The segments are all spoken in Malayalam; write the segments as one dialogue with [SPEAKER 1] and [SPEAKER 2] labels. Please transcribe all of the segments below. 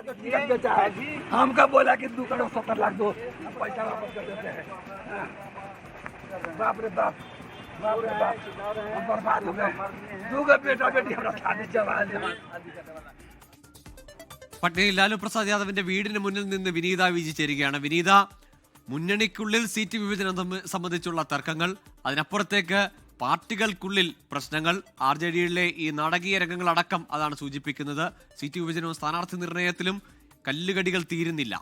[SPEAKER 1] हमका बोला कि 2 करोड़ 70 लाख दो, पैसा वापस कर देते हैं। बाप रे बाप, बाप रे बाप, हम बर्बाद हो गए। 2 बेटा बेटी हमरा शादी जवान।
[SPEAKER 2] പട്നയിൽ ലാലു പ്രസാദ് യാദവിന്റെ വീടിന് മുന്നിൽ നിന്ന് വിനീത വിജി ചേരുകയാണ്. വിനീത, മുന്നണിക്കുള്ളിൽ സീറ്റ് വിഭജനം സംബന്ധിച്ചുള്ള തർക്കങ്ങൾ, അതിനപ്പുറത്തേക്ക് പാർട്ടികൾക്കുള്ളിൽ പ്രശ്നങ്ങൾ, RJDയിലെ ഈ നാടകീയ രംഗങ്ങളടക്കം അതാണ് സൂചിപ്പിക്കുന്നത്. സീറ്റ് വിഭജനവും സ്ഥാനാർത്ഥി നിർണയത്തിലും കല്ലുകടികൾ തീരുന്നില്ല.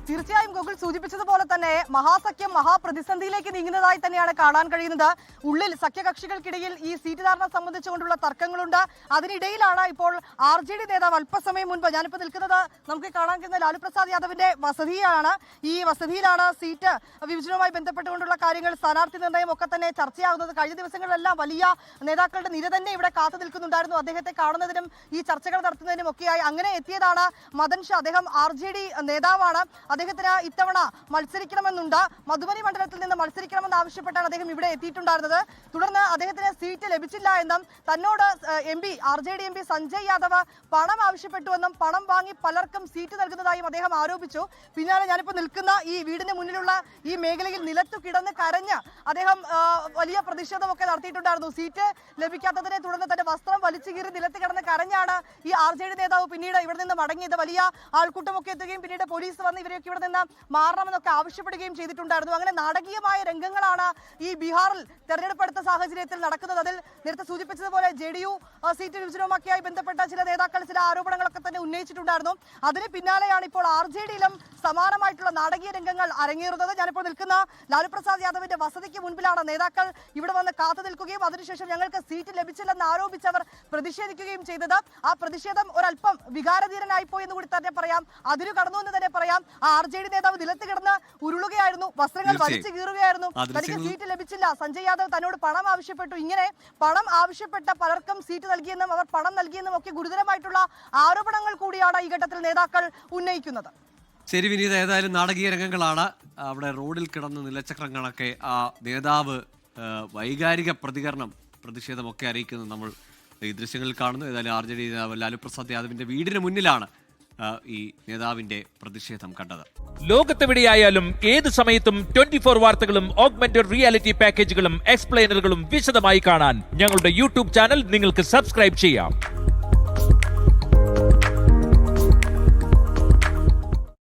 [SPEAKER 3] തീർച്ചയായും ഗോകുൽ സൂചിപ്പിച്ചതുപോലെ തന്നെ മഹാസഖ്യം മഹാപ്രതിസന്ധിയിലേക്ക് നീങ്ങുന്നതായി തന്നെയാണ് കാണാൻ കഴിയുന്നത്. ഉള്ളിൽ സഖ്യകക്ഷികൾക്കിടയിൽ ഈ സീറ്റ് ധാരണ സംബന്ധിച്ചുകൊണ്ടുള്ള തർക്കങ്ങളുണ്ട്. അതിനിടയിലാണ് ഇപ്പോൾ RJD നേതാവ് അല്പസമയം മുൻപ്, ഞാനിപ്പോൾ നിൽക്കുന്നത് നമുക്ക് കാണാൻ കഴിയുന്ന ലാലു പ്രസാദ് യാദവിന്റെ വസതിയാണ്. ഈ വസതിയിലാണ് സീറ്റ് വിഭജനവുമായി ബന്ധപ്പെട്ടുകൊണ്ടുള്ള കാര്യങ്ങൾ, സ്ഥാനാർത്ഥി നിർണയം ഒക്കെ തന്നെ ചർച്ചയാകുന്നത്. കഴിഞ്ഞ ദിവസങ്ങളിലെല്ലാം വലിയ നേതാക്കളുടെ നിര തന്നെ ഇവിടെ കാത്തു നിൽക്കുന്നുണ്ടായിരുന്നു അദ്ദേഹത്തെ കാണുന്നതിനും ഈ ചർച്ചകൾ നടത്തുന്നതിനും ഒക്കെയായി. അങ്ങനെ എത്തിയതാണ് മദൻ ഷാ. അദ്ദേഹം RJD നേതാവാണ്. അദ്ദേഹത്തിന് ഇത്തവണ മത്സരിക്കണമെന്നുണ്ട്. മധുബനി മണ്ഡലത്തിൽ നിന്ന് മത്സരിക്കണമെന്ന് ആവശ്യപ്പെട്ടാണ് അദ്ദേഹം ഇവിടെ എത്തിയിട്ടുണ്ടായിരുന്നത്. തുടർന്ന് അദ്ദേഹത്തിന് സീറ്റ് ലഭിച്ചില്ല എന്നും തന്നോട് RJD MP സഞ്ജയ് യാദവ് പണം ആവശ്യപ്പെട്ടുവെന്നും പണം വാങ്ങി പലർക്കും സീറ്റ് നൽകുന്നതായും അദ്ദേഹം ആരോപിച്ചു. പിന്നാലെ ഞാനിപ്പോൾ നിൽക്കുന്ന ഈ വീടിന് മുന്നിലുള്ള ഈ മേഖലയിൽ നിലത്തു കിടന്ന് കരഞ്ഞ് അദ്ദേഹം വലിയ പ്രതിഷേധമൊക്കെ നടത്തിയിട്ടുണ്ടായിരുന്നു. സീറ്റ് ലഭിക്കാത്തതിനെ തുടർന്ന് തന്റെ വസ്ത്രം വലിച്ചു കീറി നിലത്ത് കിടന്ന് കരഞ്ഞാണ് ഈ RJD നേതാവ് പിന്നീട് ഇവിടെ നിന്ന് മടങ്ങിയത്. വലിയ ആൾക്കൂട്ടമൊക്കെ എത്തുകയും പിന്നീട് പോലീസ് വന്ന് ഇവരെയൊക്കെ ഇവിടെ നിന്ന് മാറണമെന്നൊക്കെ ആവശ്യപ്പെടുകയും ചെയ്തിട്ടുണ്ടായിരുന്നു. അങ്ങനെ നാടകീയമായ രംഗങ്ങളാണ് ഈ ബീഹാറിൽ തെരഞ്ഞെടുപ്പ് അടുത്ത സാഹചര്യത്തിൽ നടക്കുന്നത്. അതിൽ നേരത്തെ സൂചിപ്പിച്ചതുപോലെ JDU സീറ്റ് വിഭജനവുമൊക്കെയായി ബന്ധപ്പെട്ട ചില നേതാക്കൾ ചില ആരോപണങ്ങളൊക്കെ തന്നെ ഉന്നയിച്ചിട്ടുണ്ടായിരുന്നു. അതിന് പിന്നാലെയാണ് ഇപ്പോൾ RJDയിലും സമാനമായിട്ടുള്ള നാടകീയ രംഗങ്ങൾ അരങ്ങേറുന്നത്. ഞാനിപ്പോൾ നിൽക്കുന്ന ലാലു പ്രസാദ് യാദവിന്റെ വസതിക്ക് മുൻപിലാണ്. നേതാക്കൾ ഇവിടെ വന്ന് കാത്തു നിൽക്കുകയും അതിനുശേഷം ഞങ്ങൾക്ക് സീറ്റ് ലഭിച്ചില്ലെന്ന് ആരോപിച്ചവർ പ്രതിഷേധിക്കുകയും ചെയ്തത്. ആ പ്രതിഷേധം ഒരല്പം വികാരധീരനായിപ്പോയി എന്ന് കൂടി തന്നെ പറയാം, അതിരു കടന്നു എന്ന് തന്നെ പറയാം. RJD നേതാവ് നിലത്ത് കിടന്ന് ഉരുളുകയായിരുന്നു, വസ്ത്രങ്ങൾ വലിച്ചു കീറുകയായിരുന്നു. തനിക്ക് സീറ്റ് ലഭിച്ചില്ല, സഞ്ജയ് യാദവ് തന്നോട് പണം ആവശ്യപ്പെട്ടു. ഇങ്ങനെ പണം ആവശ്യപ്പെട്ട പലർക്കും സീറ്റ് നൽകിയെന്നും അവർ പണം നൽകിയെന്നും ഒക്കെ ഗുരുതരമായിട്ടുള്ള ആരോപണങ്ങൾ കൂടിയാണ് ഈ ഘട്ടത്തിൽ നേതാക്കൾ ഉന്നയിക്കുന്നത്.
[SPEAKER 2] ശരി വിനീത, ഏതായാലും നാടകീയ രംഗങ്ങളാണ്. അവിടെ റോഡിൽ കിടന്ന് നിലച്ചക്രങ്ങളൊക്കെ ആ നേതാവ് വൈകാരിക പ്രതിഷേധമൊക്കെ അറിയിക്കുന്നത് നമ്മൾ ഈ ദൃശ്യങ്ങളിൽ കാണുന്നു. ഏതായാലും RJD നേതാവ് ലാലു പ്രസാദ് യാദവിന്റെ വീടിന് മുന്നിലാണ് ഈ നേതാവിന്റെ പ്രതിഷേധം കണ്ടത്.
[SPEAKER 4] ലോകത്തെവിടെയായാലും ഏത് സമയത്തും 24 വാർത്തകളും ഓഗ്മെന്റഡ് റിയാലിറ്റി പാക്കേജുകളും എക്സ്പ്ലെയിനറുകളും വിശദമായി കാണാൻ ഞങ്ങളുടെ YouTube ചാനൽ നിങ്ങൾക്ക് സബ്സ്ക്രൈബ് ചെയ്യാം.